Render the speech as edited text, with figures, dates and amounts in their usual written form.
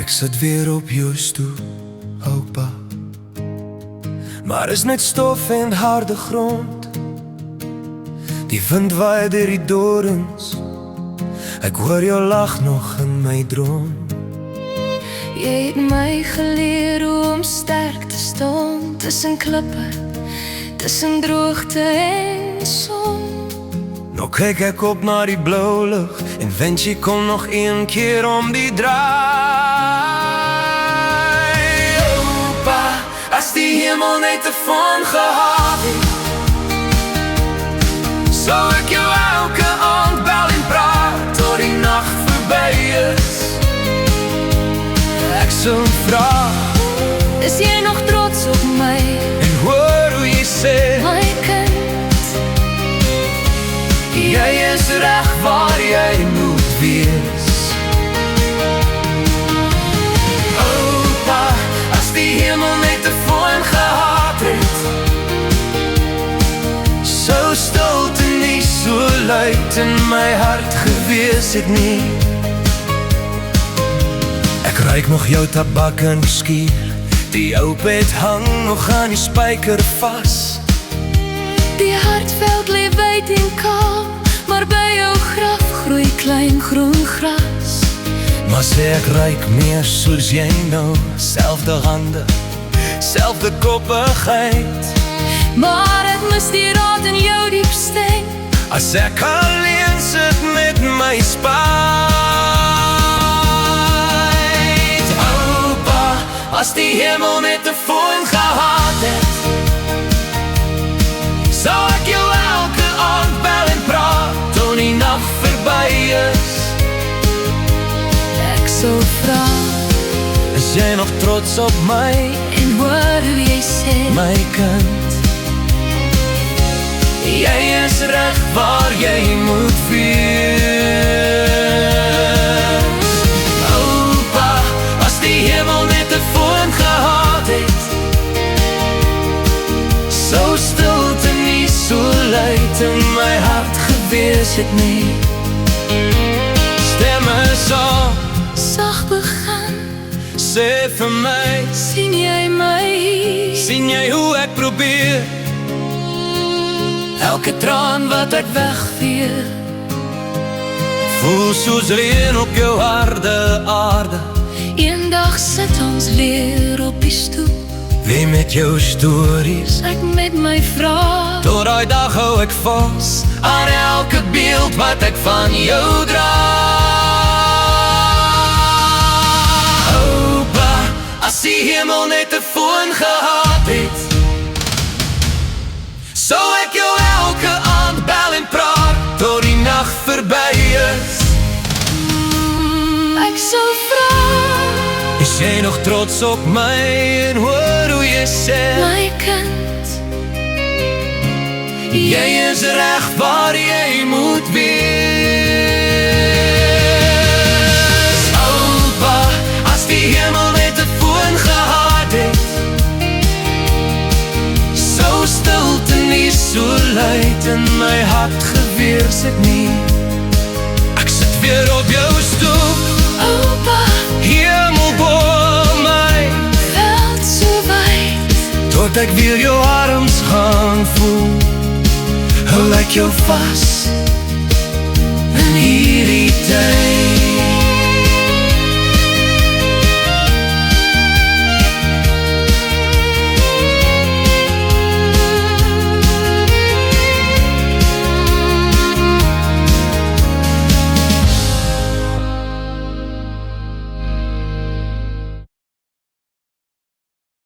Ek sit weer op jou stoel, oupa. Maar is net stof en harde grond. Die wind waai deur die dorens. Ek hoor jou lach nog in my droom. Jy het my geleer hoe om sterk te staan, tussen klippe, tussen droogte en son. Nou kyk ek op na die blou lug en wens jy kom nog een keer om die draai. Oupa, as die hemel net 'n vorm gehad het, sou ek jou elke aand bel en praat tot die nag verby is. Ek sou vra, is jy nog trots op my? en hoor hoe jy sê, My kind, jy is reg waar jy moet wees. Oupa, as die hemel net 'n vorm gehad het, sou stilte nie so luid in my hart gewees het nie. Ek ruik nog jou tabak in die skuur, die ou bed hang nog aan die spyker vas. die hartveld lê wyd en kaal, maar by jou graf groei klein groen gras. Maar sê ek ruik meer soos jy nou, selfde hande, selfde koppigheid. Maar ek mis die raad in jou diep stem. As ek alleen sit met my spyt. Oupa, as die hemel net 'n vorm gehad het, sou ek jou elke aand bel en praat tot die nag verby is. Ek sou vra, Is jy nog trots op my, en hoor hoe jy sê, my kind? Jy is reg waar jy moet wees. Oupa, as die hemel net 'n vorm gehad het, sou stilte nie so luid in my hart gewees het nie. Stemme sal sag begin, sê vir my, sien jy my? sien jy hoe ek probeer? Elke traan wat ek wegvee, voel soos reën op jou harde aarde. Eendag sit ons weer op die stoep, Wie met jou stories, ek met my vrae. tot daai dag hou ek vas aan elke beeld wat ek van jou dra. Oupa, as die hemel net 'n vorm gehad het, sou ek jou elke aand bel en praat tot die nag verby is. Ek sou vra, Is jy nog trots op my en hoor hoe jy sê, my kind, jy is reg waar jy moet wees. Oupa, as die hemel net 'n vorm gehad het, sou stilte nie so luid in my hart gewees het nie. Ek sit weer op jou stoep, oupa, hemel bo my, veld so wyd. tot ek weer jou arms gaan voel. Hou ek jou vas in hierdie tyd.